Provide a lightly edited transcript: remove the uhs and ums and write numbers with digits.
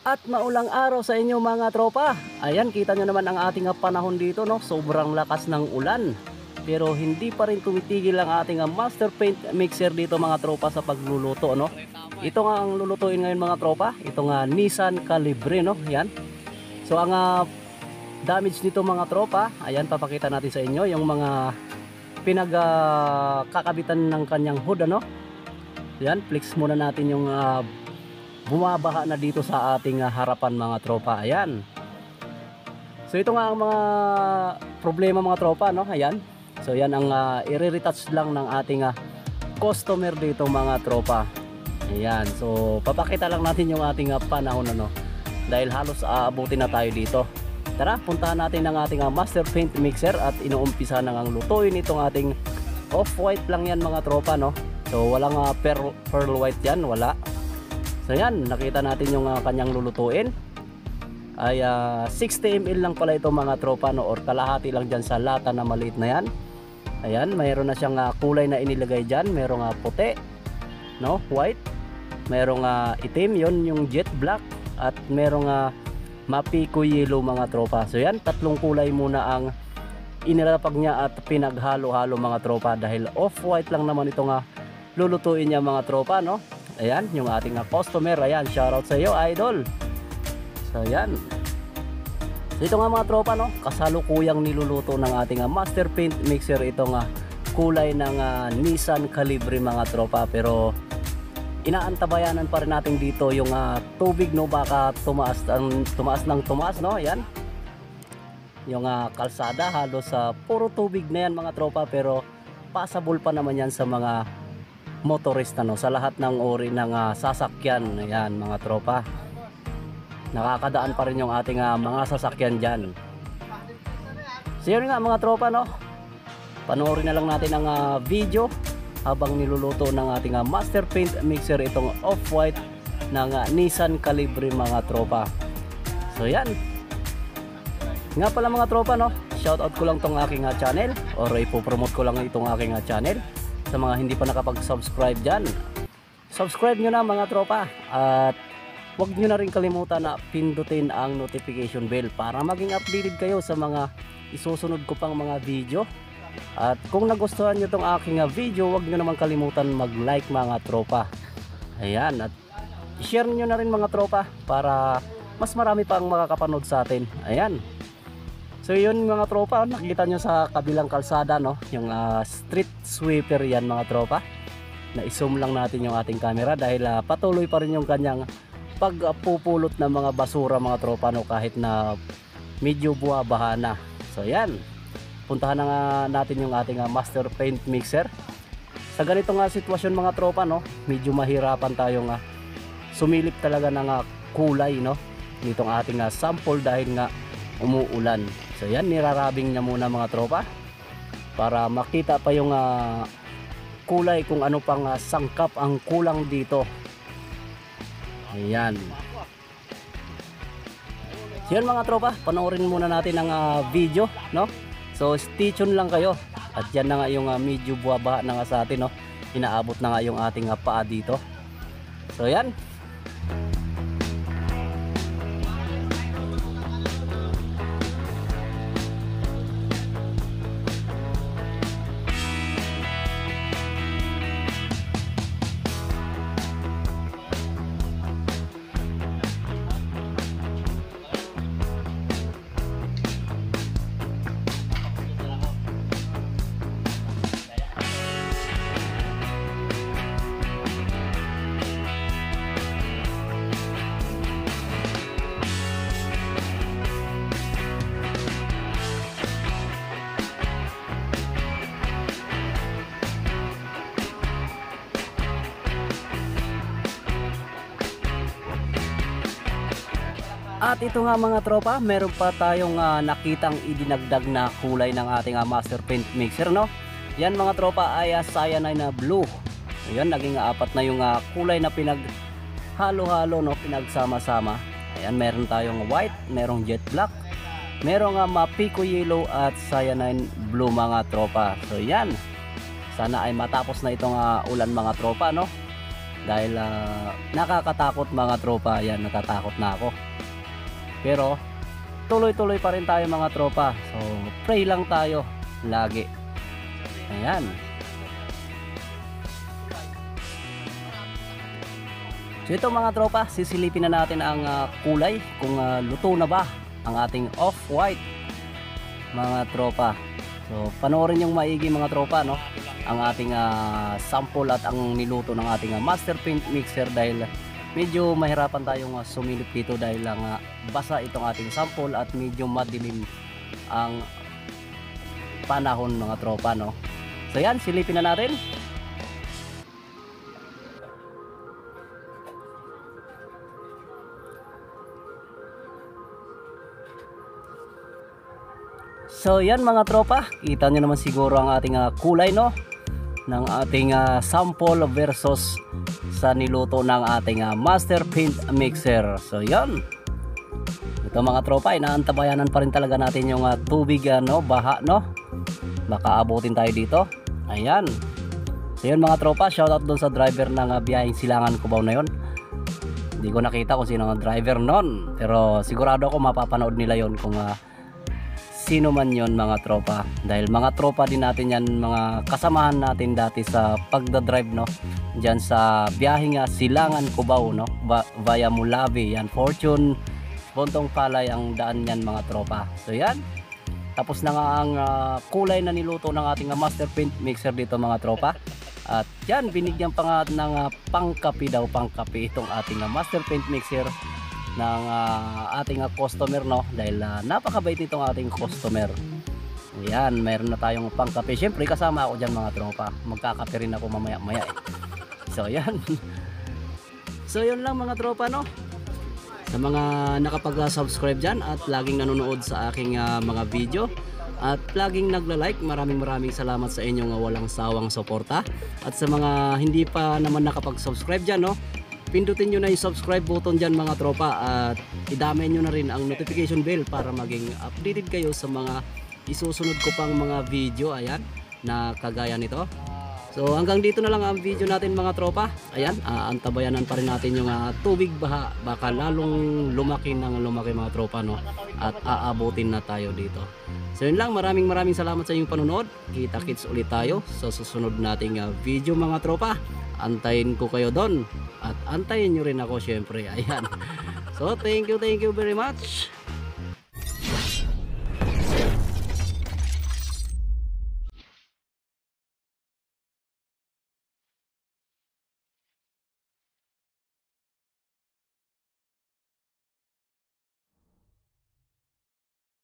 At maulang araw sa inyo mga tropa. Ayan, kita nyo naman ang ating panahon dito, no? Sobrang lakas ng ulan. Pero hindi pa rin tumitigil ang ating master paint mixer dito mga tropa sa pagluluto, no? Ito nga ang lulutuin ngayon mga tropa. Ito nga Nissan Calibre, no? Yan. So ang damage nito mga tropa, ayan, papakita natin sa inyo yung mga pinagkakabitan ng kanyang hood, ano? Yan, flex muna natin yung bumabaha na dito sa ating harapan mga tropa. Ayan. So ito nga ang mga problema mga tropa, no? Ayan. So yan ang i-retouch lang ng ating customer dito mga tropa. Ayan. So papakita lang natin yung ating panahon, ano? Dahil halos aabutin na tayo dito. Tara, puntahan natin ang ating master paint mixer at inuumpisa na ang lutuin itong ating off-white lang yan mga tropa, no? So walang pearl white yan, wala. So yan, nakita natin yung kanyang lulutuin. Ay 60 ml lang pala ito mga tropa, no? Or kalahati lang dyan sa lata na maliit na yan. Ayan, mayroon na siyang kulay na inilagay dyan. Mayroong puti, no? White. Mayroong itim, yon yung jet black. At mayroong mapiko yellow mga tropa. So yan, tatlong kulay muna ang inilapag niya at pinaghalo-halo mga tropa. Dahil off-white lang naman ito nga lulutuin niya mga tropa, no? Ayan, yung ating customer. Ayan, shoutout sa iyo, idol. So, ayan. So, ito nga mga tropa, no? Kasalukuyang niluluto ng ating master paint mixer. Itong kulay ng Nissan Calibre mga tropa. Pero, inaantabayanan pa rin natin dito yung tubig, no? Baka tumaas ng tumaas, no? Ayan. Yung kalsada, halos puro tubig na yan mga tropa. Pero, passable pa naman yan sa mga motorista, no? Sa lahat ng uri ng sasakyan. Ayan mga tropa, nakakadaan pa rin yung ating mga sasakyan dyan. So yun nga mga tropa, no? Panoorin na lang natin ang video habang niluluto ng ating master paint mixer itong off-white ng Nissan Calibre mga tropa. So yan nga pala mga tropa, no? Shoutout ko lang tong aking channel, or ipopromote ko lang itong aking channel. Sa mga hindi pa nakapag-subscribe dyan, subscribe nyo na mga tropa. At huwag nyo na rin kalimutan na pindutin ang notification bell para maging updated kayo sa mga isusunod ko pang mga video. At kung nagustuhan nyo tong aking video, huwag nyo naman kalimutan mag-like mga tropa. Ayan, at share nyo na rin mga tropa para mas marami pang makakapanood sa atin. Ayan. So yun mga tropa, nakita nyo sa kabilang kalsada, no? Yung street sweeper yan mga tropa. Na-zoom lang natin yung ating camera dahil patuloy pa rin yung kanyang pagpupulot ng mga basura mga tropa, no? Kahit na medyo buwabaha na. So yan, puntahan na nga natin yung ating master paint mixer. Sa ganito nga sitwasyon mga tropa, no? Medyo mahirapan tayong sumilip talaga ng kulay, no? Nitong ating sample dahil nga umuulan. So yan, nirarabing niya muna mga tropa para makita pa yung kulay kung ano pang sangkap ang kulang dito. Ayan. So yan mga tropa, panoorin muna natin ang video, no? So stay tuned lang kayo. At yan na nga yung medyo buwabaha na nga sa atin, no? Inaabot na nga yung ating paa dito. So yan. At ito nga mga tropa, meron pa tayong nakitang idinagdag na kulay ng ating master paint mixer, no? Yan mga tropa ay cyanide na blue. Ayan, naging apat na yung kulay na pinaghalo-halo, no? Pinagsama-sama. Ayan, meron tayong white, merong jet black, merong mapiko yellow at cyanide blue mga tropa. So yan, sana ay matapos na itong ulan mga tropa, no? dahil nakakatakot mga tropa. Ayan, natatakot na ako, pero tuloy-tuloy pa rin tayo mga tropa. So pray lang tayo lagi. Ayan. So ito mga tropa, sisilipin na natin ang kulay kung luto na ba ang ating off-white mga tropa. So panoorin yung maigi mga tropa, no, ang ating sample at ang niluto ng ating master paint mixer, dahil medyo mahirapan tayong sumilip dito dahil lang basa itong ating sample at medyo madilim ang panahon mga tropa, no. So yan, silipin na natin. So yan mga tropa, kita nyo naman siguro ang ating kulay, no, ng ating sample versus sa niluto ng ating master paint mixer. So yan, ito mga tropa, inaantabayanan pa rin talaga natin yung tubig, no, baha, no, baka abutin tayo dito. Ayan. So yun mga tropa, shoutout doon sa driver ng biyaheng Silangan Cubao na yun. Hindi ko nakita kung sino ang driver nun, pero sigurado ako mapapanood nila yon kung sino man yon mga tropa, dahil mga tropa din natin yan, mga kasamahan natin dati sa pagdadrive, no, dyan sa biyaheng Silangan Cubao, no, via Mulavi. Yan, Fortune, Bontong Palay ang daan yan mga tropa. So yan, tapos na nga ang kulay na niluto ng ating master paint mixer dito mga tropa. At yan, binigyan pa nga ng pangkapi daw, pangkapi itong ating master paint mixer ng ating customer, no, dahil napakabait nitong ating customer. Ayan, mayroon na tayong pangkape. Syempre kasama ako dyan mga tropa, magkakape rin ako mamaya maya So ayan. So yun lang mga tropa, no, sa mga nakapag-subscribe dyan at laging nanonood sa aking mga video at laging nagla-like, maraming salamat sa inyong walang sawang suporta. At sa mga hindi pa naman nakapag-subscribe dyan, no, pindutin nyo na yung subscribe button dyan mga tropa, at idamay nyo na rin ang notification bell para maging updated kayo sa mga isusunod ko pang mga video, ayan, na kagaya nito. So hanggang dito na lang ang video natin mga tropa. Ayan, antabayanan pa rin natin yung tubig baha, baka lalong lumaki mga tropa, no, at aabutin na tayo dito. So yun lang, maraming salamat sa inyong panonood. Kita-kits ulit tayo sa susunod nating video mga tropa. Antayin ko kayo doon at antayin nyo rin ako syempre. Ayan. So thank you very much.